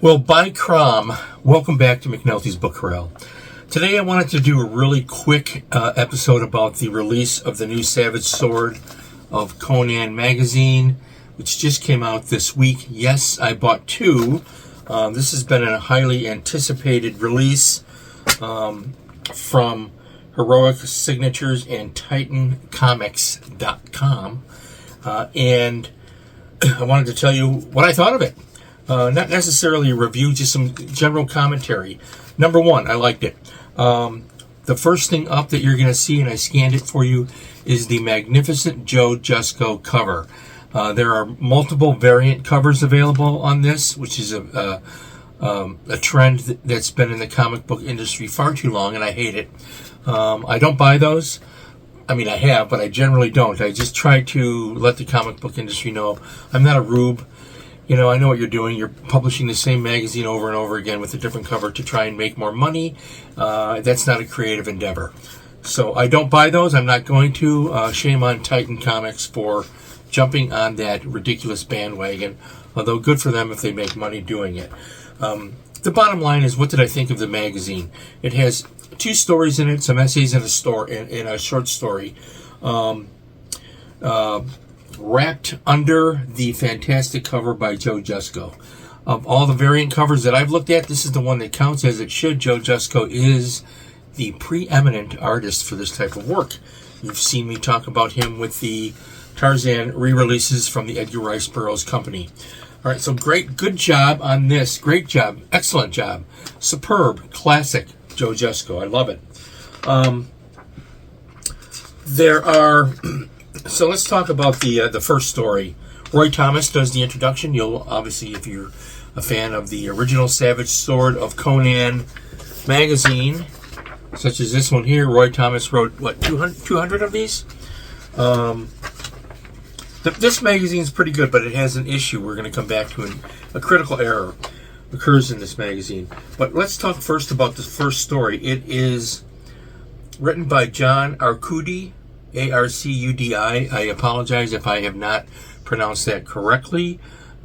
Well, by Crom, welcome back to McNulty's Book Corral. Today I wanted to do a really quick episode about the release of the new Savage Sword of Conan magazine, which just came out this week. Yes, I bought two. This has been a highly anticipated release from Heroic Signatures and TitanComics.com. And I wanted to tell you what I thought of it. Not necessarily a review, just some general commentary. Number one, I liked it. The first thing up that you're going to see, and I scanned it for you, is the magnificent Joe Jusko cover. There are multiple variant covers available on this, which is a trend that's been in the comic book industry far too long, and I hate it. I don't buy those. I mean, I have, but I generally don't. I just try to let the comic book industry know I'm not a rube. You know, I know what you're doing. You're publishing the same magazine over and over again with a different cover to try and make more money. That's not a creative endeavor. So I don't buy those. I'm not going to. Shame on Titan Comics for jumping on that ridiculous bandwagon, although good for them if they make money doing it. The bottom line is, what did I think of the magazine? It has two stories in it, some essays and a short story. Wrapped under the fantastic cover by Joe Jusko. Of all the variant covers that I've looked at, this is the one that counts as it should. Joe Jusko is the preeminent artist for this type of work. You've seen me talk about him with the Tarzan re-releases from the Edgar Rice Burroughs Company. All right, so good job on this. Great job, excellent job. Superb, classic Joe Jusko. I love it. So let's talk about the first story. Roy Thomas does the introduction. You'll obviously, if you're a fan of the original Savage Sword of Conan magazine, such as this one here, Roy Thomas wrote, 200 of these? This magazine's pretty good, but it has an issue we're going to come back to. A critical error occurs in this magazine. But let's talk first about the first story. It is written by John Arcudi, Arcudi. I apologize if I have not pronounced that correctly.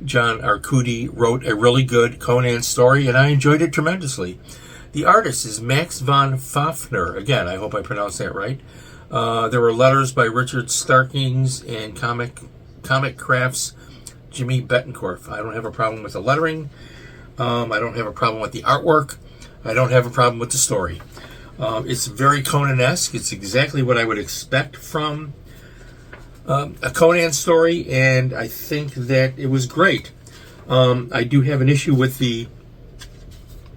John Arcudi wrote a really good Conan story, and I enjoyed it tremendously. The artist is Max von Fafner. Again, I hope I pronounced that right. There were letters by Richard Starkings and Comic Crafts Jimmy Betancourt. I don't have a problem with the lettering. I don't have a problem with the artwork. I don't have a problem with the story. It's very Conan-esque. It's exactly what I would expect from a Conan story, and I think that it was great. I do have an issue with the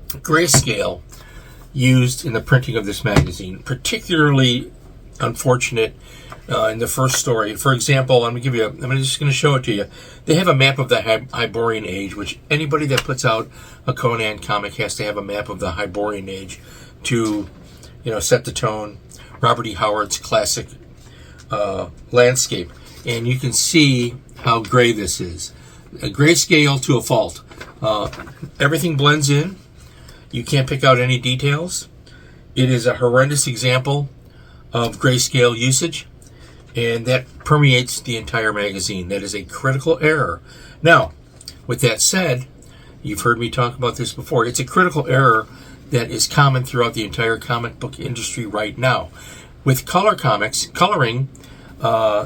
grayscale used in the printing of this magazine, particularly unfortunate in the first story. For example, I'm just going to show it to you. They have a map of the Hyborian Age, which anybody that puts out a Conan comic has to have a map of the Hyborian Age to set the tone. Robert E. Howard's classic landscape. And you can see how gray this is. A grayscale to a fault. Everything blends in. You can't pick out any details. It is a horrendous example of grayscale usage, and that permeates the entire magazine. That is a critical error. Now, with that said, you've heard me talk about this before. It's a critical error that is common throughout the entire comic book industry right now. With color comics, coloring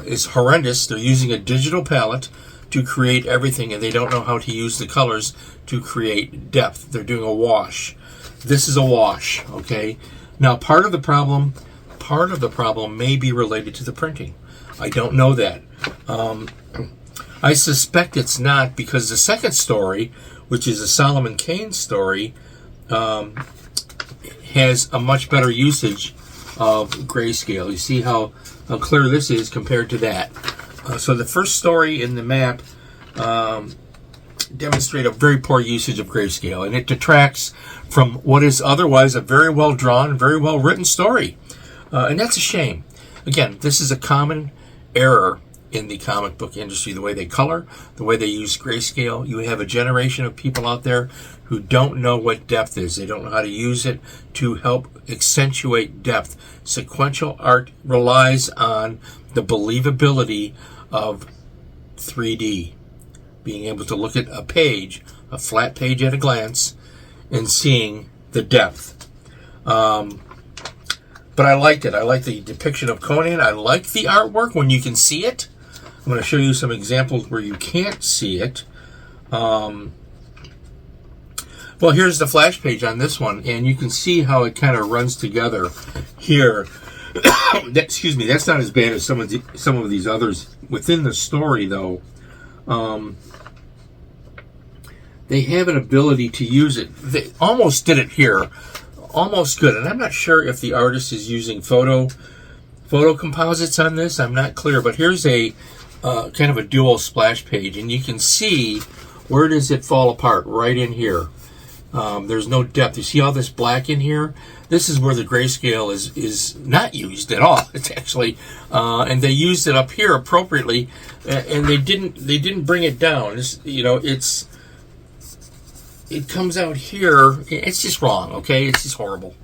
is horrendous. They're using a digital palette to create everything, and they don't know how to use the colors to create depth. They're doing a wash. This is a wash, okay? Now, part of the problem may be related to the printing. I don't know that. I suspect it's not, because the second story, which is a Solomon Kane story, has a much better usage of grayscale. You see how clear this is compared to that. So the first story in the map demonstrate a very poor usage of grayscale, and it detracts from what is otherwise a very well drawn, very well written story. And that's a shame. Again, this is a common error in the comic book industry, the way they color, the way they use grayscale. You have a generation of people out there who don't know what depth is. They don't know how to use it to help accentuate depth. Sequential art relies on the believability of 3D. Being able to look at a page a flat page at a glance and seeing the depth. But I liked it. I like the depiction of Conan. I like the artwork when you can see it. I'm going to show you some examples where you can't see it. Well, here's the flash page on this one, and you can see how it kind of runs together here. Excuse me, that's not as bad as some of these others. Within the story, though, they have an ability to use it. They almost did it here. Almost good. And I'm not sure if the artist is using photo composites on this. I'm not clear. But here's a kind of a dual splash page, and you can see where does it fall apart right in here. There's no depth. You see all this black in here? This is where the grayscale is not used at all. It's actually, and they used it up here appropriately, and they didn't bring it down. It comes out here. It's just wrong. Okay, it's just horrible.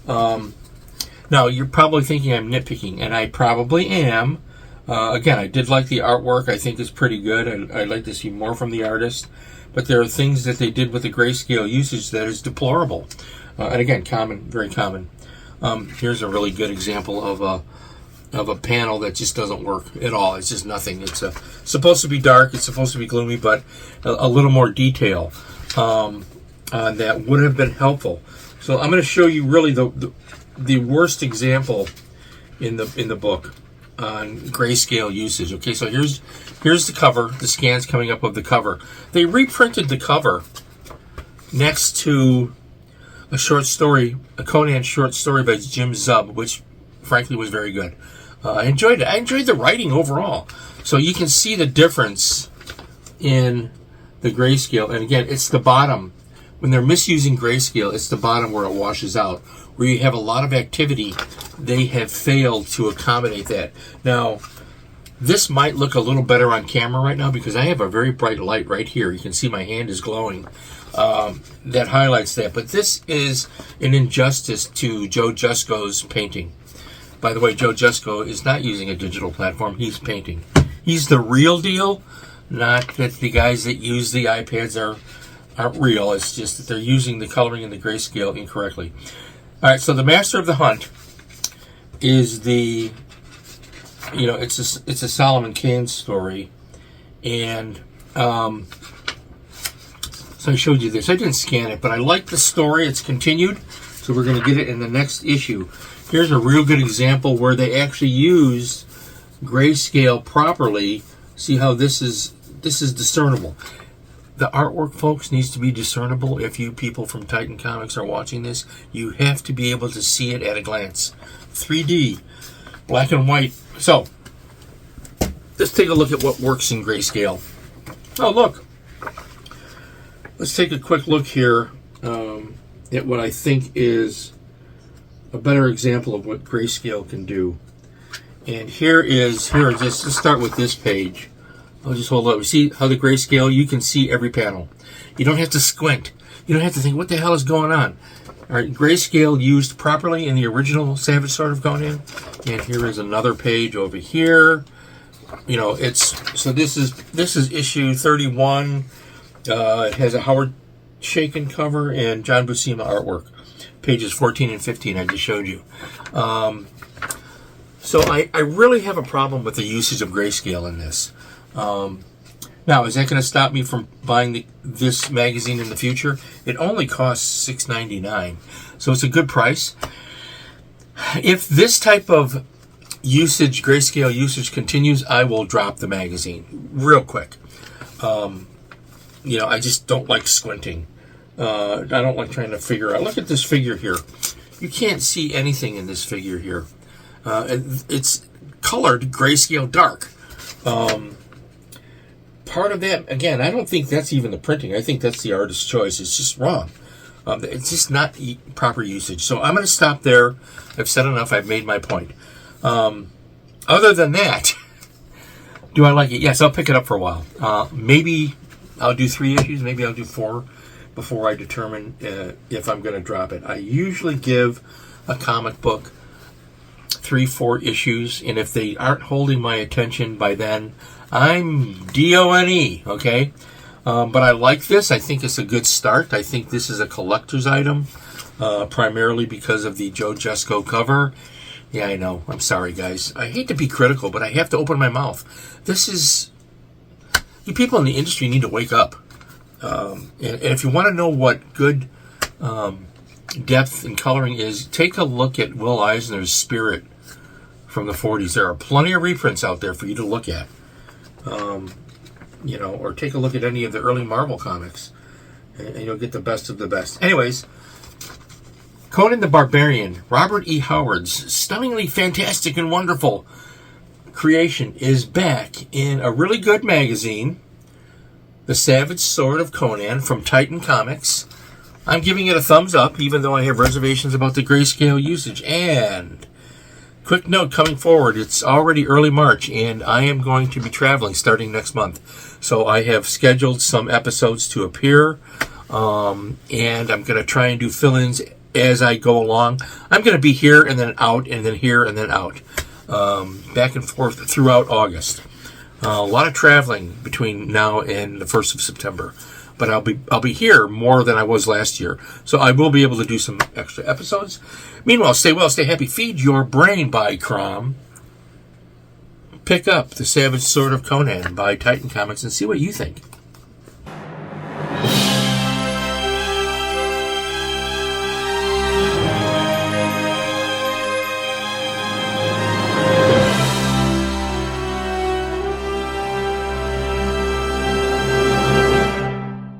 Now you're probably thinking I'm nitpicking, and I probably am. Again, I did like the artwork. I think it's pretty good. I'd like to see more from the artist. But there are things that they did with the grayscale usage that is deplorable. And again, common, very common. Here's a really good example of a panel that just doesn't work at all. It's just nothing. It's supposed to be dark. It's supposed to be gloomy, but a little more detail that would have been helpful. So I'm going to show you really the worst example in the book on grayscale usage. Okay, so here's the cover, the scans coming up of the cover. They reprinted the cover next to a short story, a Conan short story by Jim Zub, which frankly was very good. I enjoyed it. I enjoyed the writing overall. So you can see the difference in the grayscale. And again, it's the bottom. When they're misusing grayscale, it's the bottom where it washes out. Where you have a lot of activity, they have failed to accommodate that. Now, this might look a little better on camera right now because I have a very bright light right here. You can see my hand is glowing. That highlights that. But this is an injustice to Joe Jusko's painting. By the way, Joe Jusko is not using a digital platform. He's painting. He's the real deal. Not that the guys that use the iPads aren't real. It's just that they're using the coloring and the grayscale incorrectly. All right, so the Master of the Hunt is it's a Solomon Kane story, and so I showed you this. I didn't scan it, but I like the story. It's continued, so we're going to get it in the next issue. Here's a real good example where they actually use grayscale properly. See how this is discernible. The artwork, folks, needs to be discernible. If you people from Titan Comics are watching this, you have to be able to see it at a glance. 3D, black and white. So, let's take a look at what works in grayscale. Oh, look. Let's take a quick look here at what I think is a better example of what grayscale can do. And let's start with this page. I'll just hold up. See how the grayscale, you can see every panel. You don't have to squint. You don't have to think, what the hell is going on? All right, grayscale used properly in the original Savage Sword of Conan. And here is another page over here. This is issue 31. It has a Howard Chaykin cover and John Buscema artwork. Pages 14 and 15 I just showed you. So I really have a problem with the usage of grayscale in this. Now, is that going to stop me from buying this magazine in the future? It only costs $6.99, so it's a good price. If this type of grayscale usage continues, I will drop the magazine real quick. I just don't like squinting. I don't like trying to figure out. Look at this figure here. You can't see anything in this figure here. It's colored grayscale dark. Part of that, again, I don't think that's even the printing. I think that's the artist's choice. It's just wrong. It's just not proper usage. So I'm going to stop there. I've said enough. I've made my point. Other than that, do I like it? Yes, I'll pick it up for a while. Maybe I'll do 3 issues. Maybe I'll do 4 before I determine if I'm going to drop it. I usually give a comic book 3-4 issues, and if they aren't holding my attention by then, I'm DONE, okay? But I like this. I think it's a good start. I think this is a collector's item, primarily because of the Joe Jesco cover. Yeah, I know. I'm sorry, guys. I hate to be critical, but I have to open my mouth. This is... You people in the industry need to wake up. And if you want to know what good depth and coloring is, take a look at Will Eisner's Spirit from the 40s. There are plenty of reprints out there for you to look at. Or take a look at any of the early Marvel comics, and you'll get the best of the best. Anyways, Conan the Barbarian, Robert E. Howard's stunningly fantastic and wonderful creation, is back in a really good magazine, The Savage Sword of Conan from Titan Comics. I'm giving it a thumbs up, even though I have reservations about the grayscale usage. And quick note coming forward, it's already early March, and I am going to be traveling starting next month. So I have scheduled some episodes to appear, and I'm going to try and do fill-ins as I go along. I'm going to be here and then out, and then here and then out, back and forth throughout August. A lot of traveling between now and the 1st of September. But I'll be here more than I was last year. So I will be able to do some extra episodes. Meanwhile, stay well, stay happy. Feed your brain by Crom. Pick up The Savage Sword of Conan by Titan Comics and see what you think.